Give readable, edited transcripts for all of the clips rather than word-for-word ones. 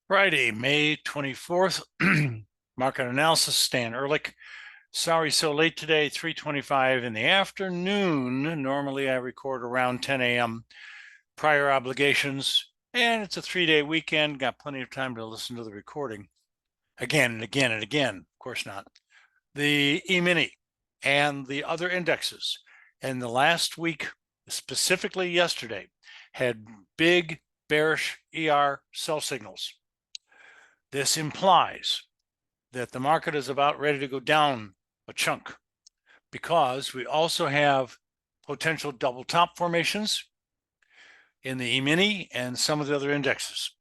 Friday, May 24th, market analysis, Stan Ehrlich. Sorry, so late today, 3:25 in the afternoon. Normally I record around 10 a.m. Prior obligations, and it's a 3-day weekend. Got plenty of time to listen to the recording again and again and again. Of course not. The E-mini and the other indexes in the last week, specifically yesterday, had big bearish ER sell signals. This implies that the market is about ready to go down a chunk because we also have potential double top formations in the E-mini and some of the other indexes.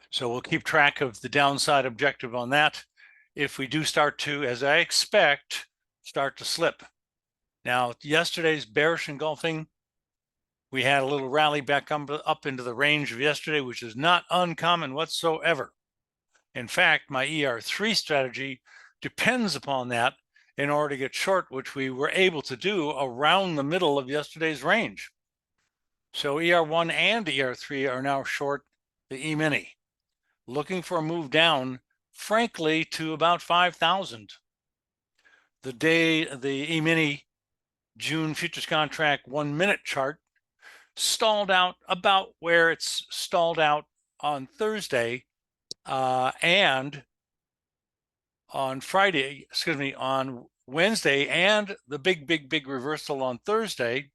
So we'll keep track of the downside objective on that if we do start to, as I expect, start to slip. Now, yesterday's bearish engulfing, we had a little rally back up into the range of yesterday, which is not uncommon whatsoever. In fact, my ER3 strategy depends upon that in order to get short, which we were able to do around the middle of yesterday's range. So ER1 and ER3 are now short the E-mini, looking for a move down, frankly, to about 5,000. The E-mini June futures contract 1-minute chart stalled out about where it's stalled out on Thursday, and on Wednesday, and the big reversal on Thursday,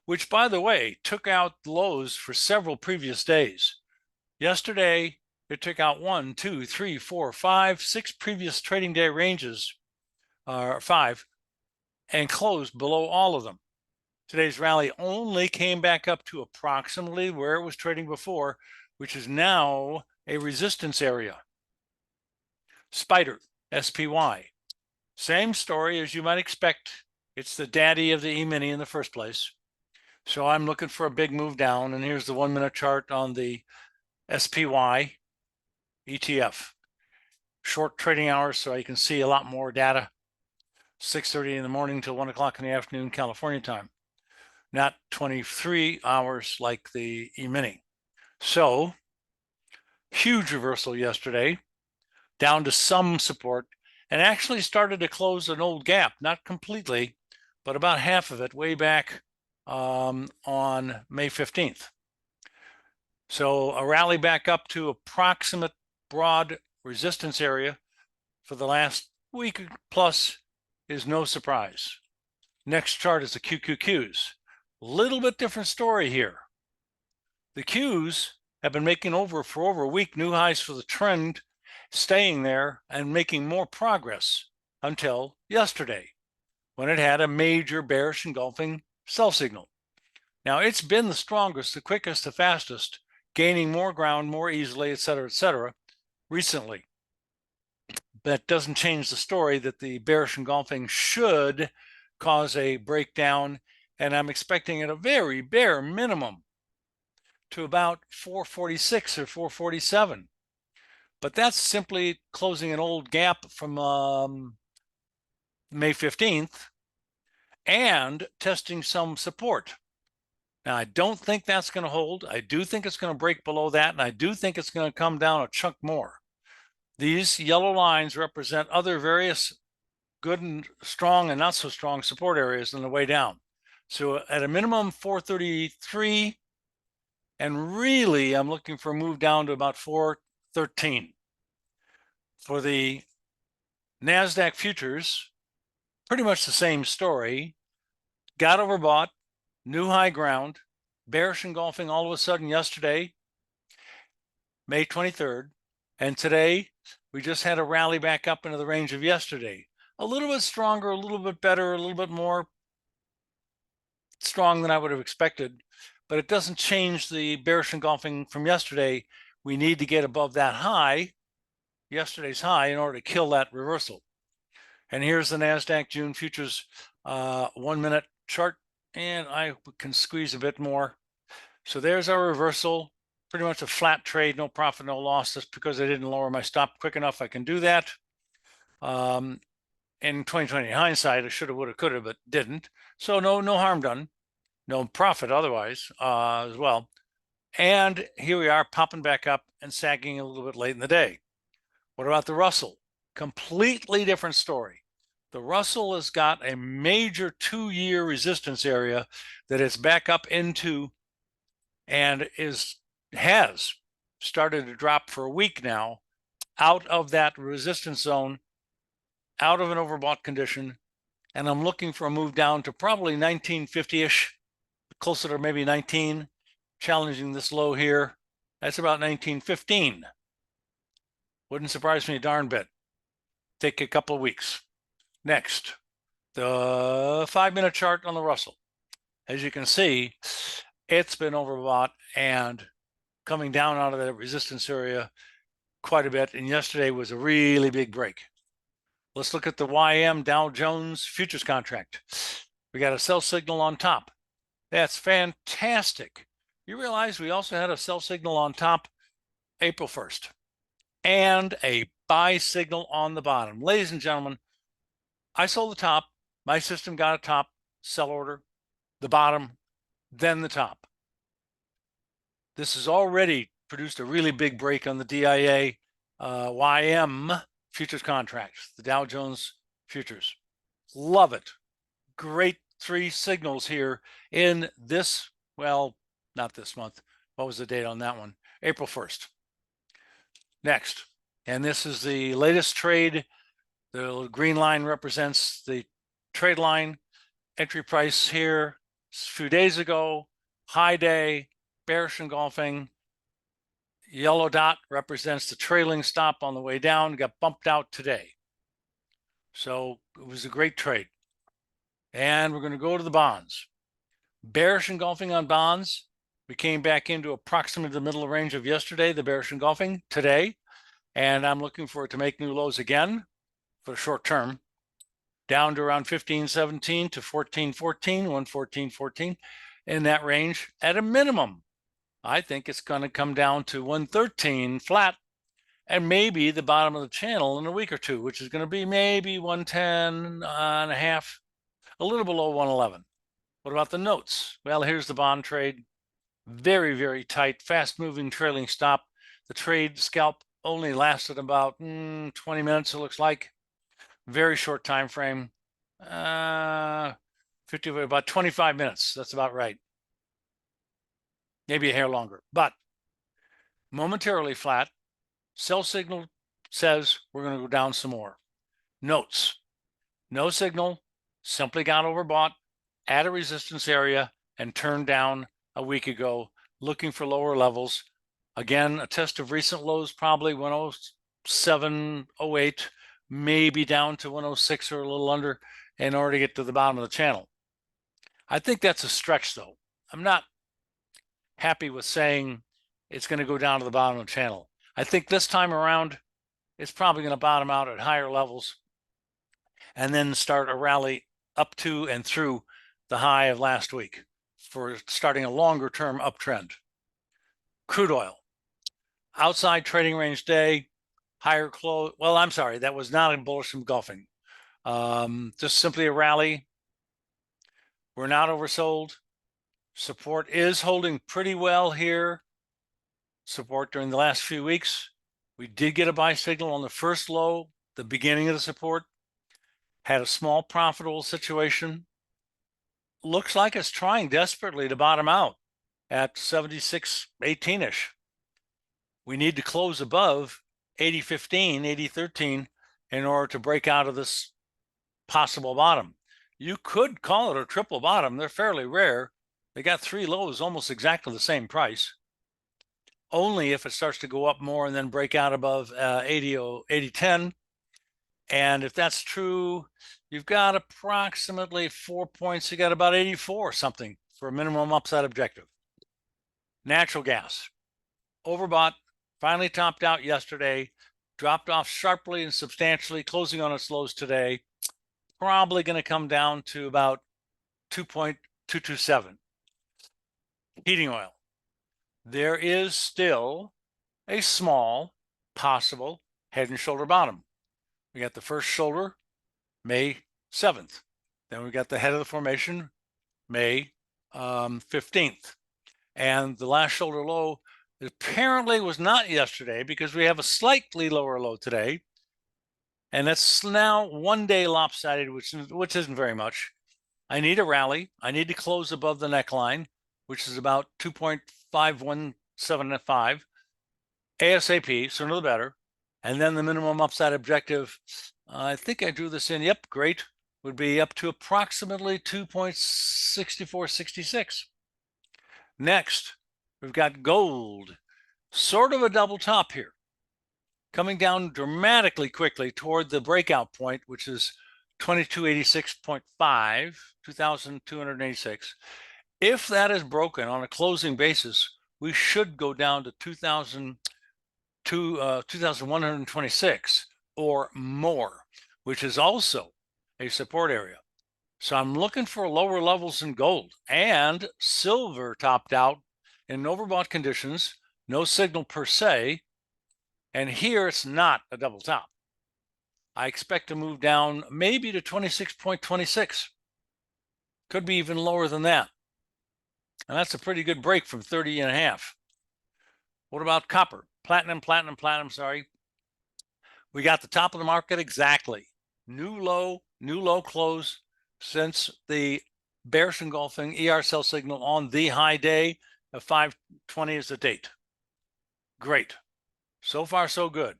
which, by the way, took out lows for several previous days. Yesterday, it took out 1, 2, 3, 4, 5, 6 previous trading day ranges, 5, and closed below all of them. Today's rally only came back up to approximately where it was trading before, which is now a resistance area. Spider, SPY. Same story as you might expect. It's the daddy of the E-mini in the first place. So I'm looking for a big move down, and here's the 1-minute chart on the SPY ETF. Short trading hours, so you can see a lot more data. 6:30 in the morning till 1 o'clock in the afternoon, California time. Not 23 hours like the E-mini. So, huge reversal yesterday, down to some support, and actually started to close an old gap, not completely, but about half of it way back on May 15th. So a rally back up to approximate broad resistance area for the last week plus is no surprise. Next chart is the QQQs. Little bit different story here. The Qs have been making for over a week new highs for the trend, staying there and making more progress until yesterday, when it had a major bearish engulfing sell signal. Now, it's been the strongest, the quickest, the fastest, gaining more ground more easily, et cetera, recently. That doesn't change the story that the bearish engulfing should cause a breakdown, and I'm expecting at a very bare minimum to about 446 or 447. But that's simply closing an old gap from May 15th and testing some support. Now, I don't think that's going to hold. I do think it's going to break below that, and I do think it's going to come down a chunk more. These yellow lines represent other various good and strong and not so strong support areas on the way down. So at a minimum, 433, and really I'm looking for a move down to about 413. For the NASDAQ futures, pretty much the same story. Got overbought, new high ground, bearish engulfing all of a sudden yesterday, May 23rd, and today we just had a rally back up into the range of yesterday. A little bit stronger, a little bit better, a little bit more strong than I would have expected, but it doesn't change the bearish engulfing from yesterday. We need to get above that high, yesterday's high, in order to kill that reversal. And here's the NASDAQ June futures 1-minute chart, and I can squeeze a bit more. So there's our reversal, pretty much a flat trade, no profit, no loss. That's because I didn't lower my stop quick enough. I can do that. In 2020 hindsight, I should have, would have, could have, but didn't. So no harm done, no profit otherwise as well. And here we are popping back up and sagging a little bit late in the day. What about the Russell? Completely different story. The Russell has got a major 2-year resistance area that it's back up into and has started to drop for a week now out of that resistance zone, out of an overbought condition. And I'm looking for a move down to probably 1950-ish, closer to maybe 19, challenging this low here. That's about 1915. Wouldn't surprise me a darn bit. Take a couple of weeks. Next, the 5-minute chart on the Russell. As you can see, it's been overbought and coming down out of that resistance area quite a bit. And yesterday was a really big break. Let's look at the YM Dow Jones futures contract. We got a sell signal on top. That's fantastic. You realize we also had a sell signal on top April 1st and a buy signal on the bottom. Ladies and gentlemen, I sold the top. My system got a top sell order, the bottom, then the top. This has already produced a really big break on the DIA YM futures contracts, the Dow Jones futures. Love it. Great 3 signals here in this, well, not this month. What was the date on that one? April 1st. Next, and this is the latest trade. The green line represents the trade line. Entry price here a few days ago, high day, bearish engulfing. Yellow dot represents the trailing stop on the way down, got bumped out today. So it was a great trade. And we're going to go to the bonds. Bearish engulfing on bonds. We came back into approximately the middle range of yesterday, the bearish engulfing today. And I'm looking for it to make new lows again for the short term, down to around 15.17 to 14.14, 114.14 in that range at a minimum. I think it's going to come down to 113 flat and maybe the bottom of the channel in a week or two, which is going to be maybe 110 and a half, a little below 111. What about the notes? Well, here's the bond trade. Very, very tight, fast-moving trailing stop. The trade scalp only lasted about 20 minutes, it looks like. Very short time frame. 50, about 25 minutes. That's about right. Maybe a hair longer, but momentarily flat. Sell signal says we're going to go down some more. Notes. No signal, simply got overbought at a resistance area and turned down a week ago, looking for lower levels. Again, a test of recent lows, probably 107, 08, maybe down to 106 or a little under in order to get to the bottom of the channel. I think that's a stretch, though. I'm not happy with saying it's going to go down to the bottom of the channel. I think this time around, it's probably going to bottom out at higher levels and then start a rally up to and through the high of last week for starting a longer term uptrend. Crude oil, outside trading range day, higher close. Well, I'm sorry, that was not a bullish engulfing. Just simply a rally. We're not oversold. Support is holding pretty well here. Support during the last few weeks. We did get a buy signal on the first low, the beginning of the support. Had a small profitable situation. Looks like it's trying desperately to bottom out at 76.18-ish. We need to close above 80.15, 80.13 in order to break out of this possible bottom. You could call it a triple bottom. They're fairly rare. They got 3 lows, almost exactly the same price. Only if it starts to go up more and then break out above 80.10. And if that's true, you've got approximately 4 points. You got about 84 something for a minimum upside objective. Natural gas, overbought, finally topped out yesterday, dropped off sharply and substantially, closing on its lows today. Probably going to come down to about 2.227. Heating oil. There is still a small possible head and shoulder bottom. We got the first shoulder, May 7th. Then we got the head of the formation, May 15th. And the last shoulder low apparently was not yesterday, because we have a slightly lower low today. And that's now 1 day lopsided, which isn't very much. I need a rally. I need to close above the neckline, which is about 2.51775 ASAP, sooner the better. And then the minimum upside objective, I think I drew this in. Yep, great. Would be up to approximately 2.6466. Next, we've got gold, sort of a double top here, coming down dramatically quickly toward the breakout point, which is 2286.5, 2286. If that is broken on a closing basis, we should go down to 2126 or more, which is also a support area. So I'm looking for lower levels in gold, and silver topped out in overbought conditions, no signal per se. And here it's not a double top. I expect to move down maybe to 26.26. Could be even lower than that. And that's a pretty good break from 30.5. What about copper? Platinum, sorry. We got the top of the market exactly. New low close since the bearish engulfing ER sell signal on the high day of 520 is the date. Great. So far, so good.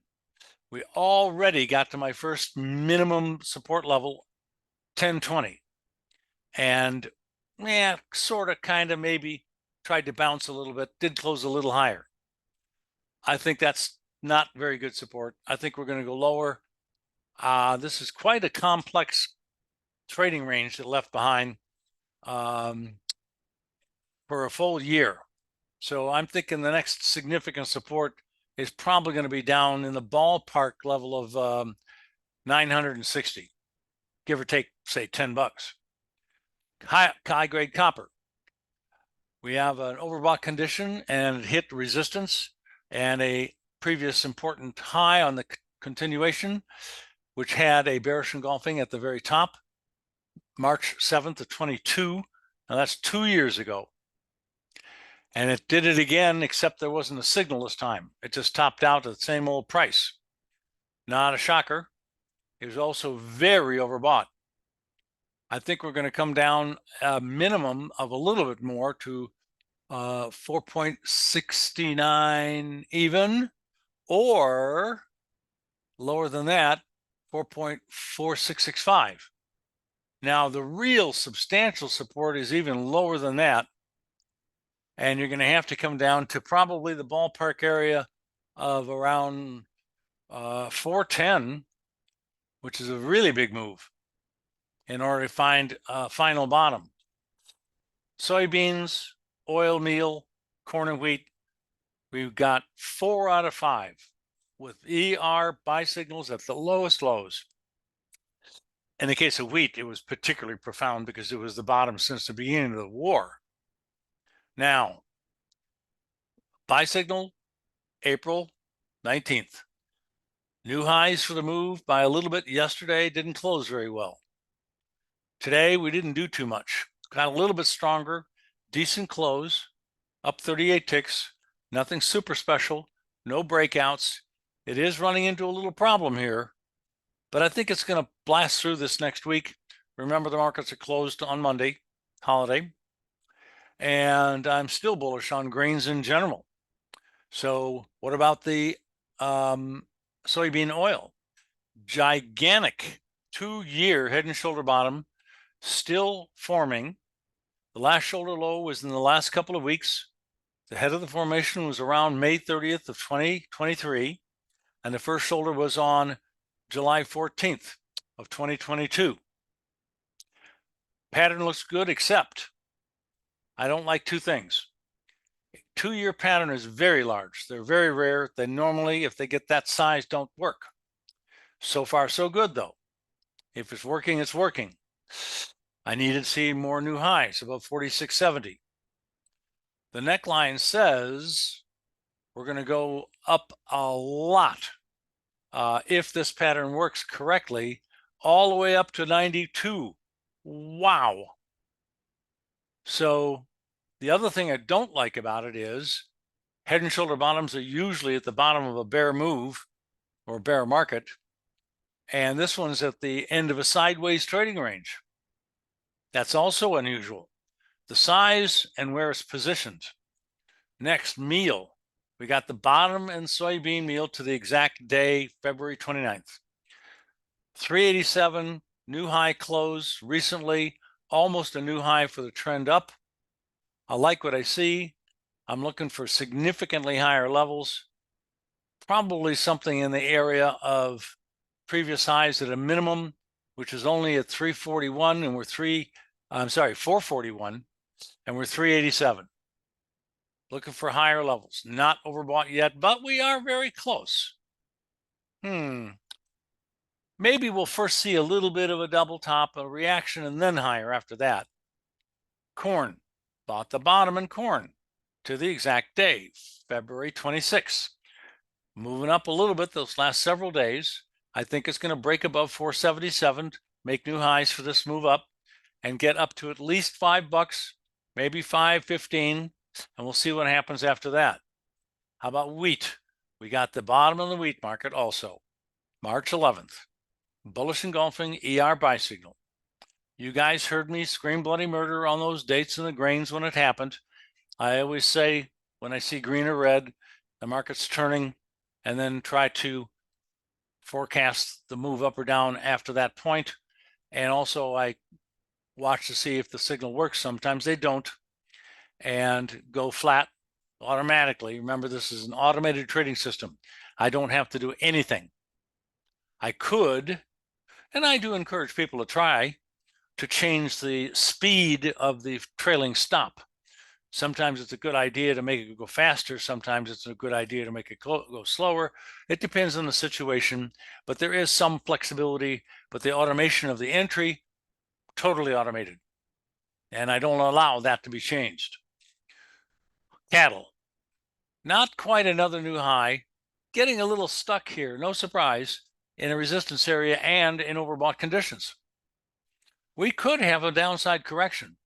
We already got to my first minimum support level, 1020. And yeah, sort of, kind of, maybe tried to bounce a little bit, did close a little higher. I think that's not very good support. I think we're going to go lower. This is quite a complex trading range that left behind for a full year. So I'm thinking the next significant support is probably going to be down in the ballpark level of 960, give or take, say, $10. High grade copper. We have an overbought condition and it hit resistance and a previous important high on the continuation, which had a bearish engulfing at the very top, March 7th of 22. Now that's 2 years ago. And it did it again, except there wasn't a signal this time. It just topped out at the same old price. Not a shocker. It was also very overbought. I think we're going to come down a minimum of a little bit more to 4.69 even, or lower than that, 4.4665. Now, the real substantial support is even lower than that. And you're going to have to come down to probably the ballpark area of around 410, which is a really big move, in order to find a final bottom. Soybeans, oil meal, corn and wheat, we've got 4 out of 5 with ER buy signals at the lowest lows. In the case of wheat, it was particularly profound because it was the bottom since the beginning of the war. Now, buy signal, April 19th. New highs for the move by a little bit yesterday, didn't close very well. Today, we didn't do too much. Got a little bit stronger, decent close, up 38 ticks, nothing super special, no breakouts. It is running into a little problem here, but I think it's going to blast through this next week. Remember, the markets are closed on Monday, holiday, and I'm still bullish on grains in general. So what about the soybean oil? Gigantic 2-year head and shoulder bottom, still forming. The last shoulder low was in the last couple of weeks. The head of the formation was around May 30th of 2023, and the first shoulder was on July 14th of 2022. Pattern looks good, except I don't like two things. 2-year pattern is very large. They're very rare. They normally, if they get that size, don't work. So far, so good, though. If it's working, it's working. I needed to see more new highs, above 46.70. The neckline says we're going to go up a lot if this pattern works correctly, all the way up to 92. Wow. So The other thing I don't like about it is head and shoulder bottoms are usually at the bottom of a bear move or bear market. And this one's at the end of a sideways trading range. That's also unusual. The size and where it's positioned. Next, meal. We got the bottom and soybean meal to the exact day, February 29th. 387, new high close recently, almost a new high for the trend up. I like what I see. I'm looking for significantly higher levels, probably something in the area of previous highs at a minimum, which is only at 341 and we're 441 and we're 387. Looking for higher levels, not overbought yet, but we are very close. Maybe we'll first see a little bit of a double top, a reaction, and then higher after that. Corn, bought the bottom in corn to the exact day, February 26th. Moving up a little bit those last several days. I think it's going to break above 477, make new highs for this move up, and get up to at least $5, maybe 5.15, and we'll see what happens after that. How about wheat? We got the bottom of the wheat market also, March 11th. Bullish engulfing ER buy signal. You guys heard me scream bloody murder on those dates and the grains when it happened. I always say when I see green or red, the market's turning, and then try to forecast the move up or down after that point. And also I watch to see if the signal works. Sometimes they don't and go flat automatically. Remember, this is an automated trading system. I don't have to do anything. I could, and I do encourage people to try to change the speed of the trailing stop. Sometimes it's a good idea to make it go faster. Sometimes it's a good idea to make it go slower. It depends on the situation, but there is some flexibility. But the automation of the entry, totally automated. And I don't allow that to be changed. Cattle, not quite another new high, getting a little stuck here, no surprise, in a resistance area and in overbought conditions. We could have a downside correction.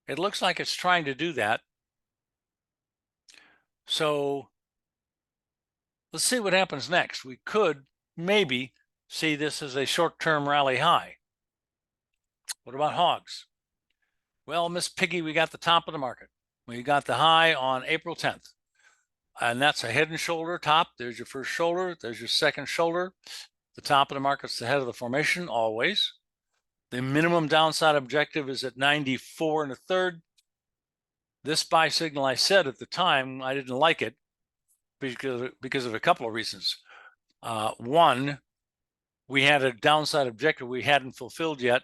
It looks like it's trying to do that. So let's see what happens next. We could maybe see this as a short-term rally high. What about hogs? Well, Miss Piggy, we got the top of the market. We got the high on April 10th. And that's a head and shoulder top. There's your first shoulder. There's your second shoulder. The top of the market's the head of the formation, always. The minimum downside objective is at 94 1/3. This buy signal, I said at the time, I didn't like it because of a couple of reasons. One, we had a downside objective we hadn't fulfilled yet.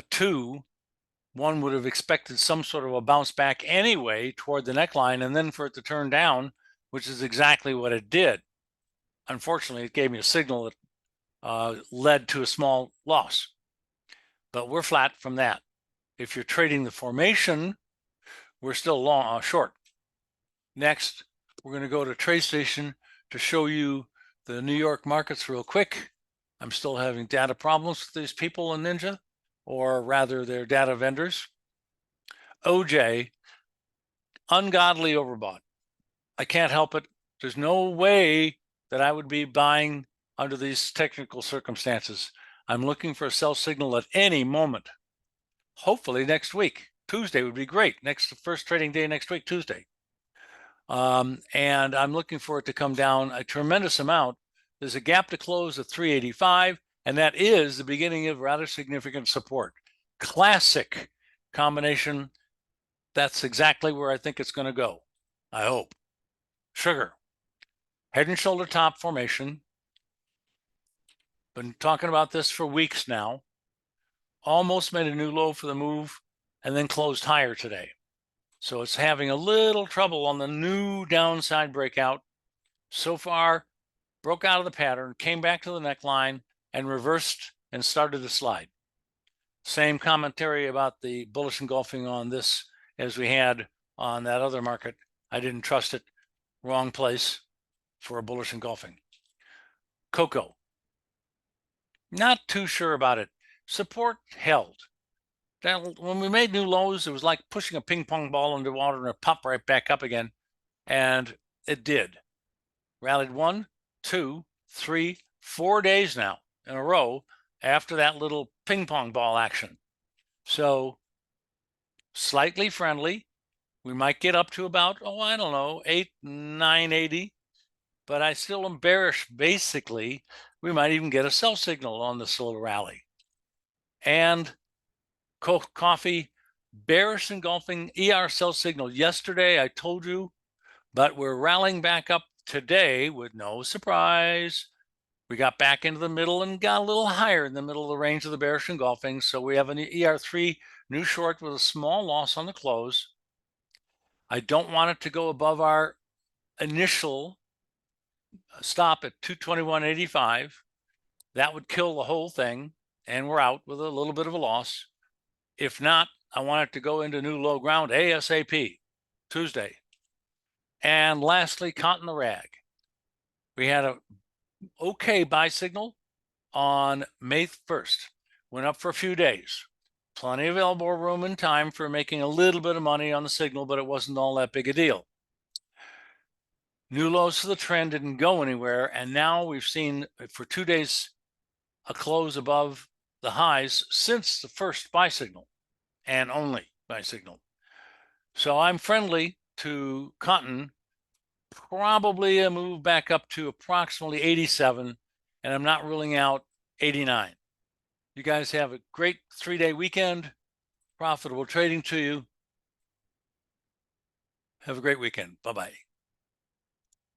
Two, one would have expected some sort of a bounce back anyway toward the neckline and then for it to turn down, which is exactly what it did. Unfortunately, it gave me a signal that led to a small loss. But we're flat from that. If you're trading the formation, we're still long short. Next, we're going to go to TradeStation to show you the New York markets real quick. I'm still having data problems with these people in Ninja, or rather their data vendors. OJ, ungodly overbought. I can't help it. There's no way that I would be buying under these technical circumstances. I'm looking for a sell signal at any moment. Hopefully next week. Tuesday would be great. First trading day next week, Tuesday. And I'm looking for it to come down a tremendous amount. There's a gap to close at 385, and that is the beginning of rather significant support. Classic combination. That's exactly where I think it's going to go, I hope. Sugar, head and shoulder top formation. Been talking about this for weeks now. Almost made a new low for the move and then closed higher today. So it's having a little trouble on the new downside breakout. So far, broke out of the pattern, came back to the neckline, and reversed and started to slide. Same commentary about the bullish engulfing on this as we had on that other market. I didn't trust it. Wrong place for a bullish engulfing. Cocoa. Not too sure about it. Support held. when we made new lows, it was like pushing a ping pong ball into water and it popped right back up again. And it did. Rallied 1, 2, 3, 4 days now in a row after that little ping pong ball action. So slightly friendly. We might get up to about, I don't know, 980, but I still am bearish. Basically, we might even get a sell signal on this little rally. And coffee, bearish engulfing sell signal yesterday, I told you, but we're rallying back up today with no surprise. We got back into the middle and got a little higher in the middle of the range of the bearish engulfing. So we have an ER3 new short with a small loss on the close. I don't want it to go above our initial stop at 221.85. That would kill the whole thing, and we're out with a little bit of a loss. If not, I want it to go into new low ground ASAP, Tuesday. And lastly, cotton the rag. We had a okay buy signal on May 1st. Went up for a few days. Plenty of elbow room and time for making a little bit of money on the signal, but it wasn't all that big a deal. New lows for the trend didn't go anywhere, and now we've seen for 2 days a close above the highs since the first buy signal, and only buy signal. So I'm friendly to cotton, probably a move back up to approximately 87, and I'm not ruling out 89. You guys have a great 3-day weekend. Profitable trading to you. Have a great weekend. Bye-bye.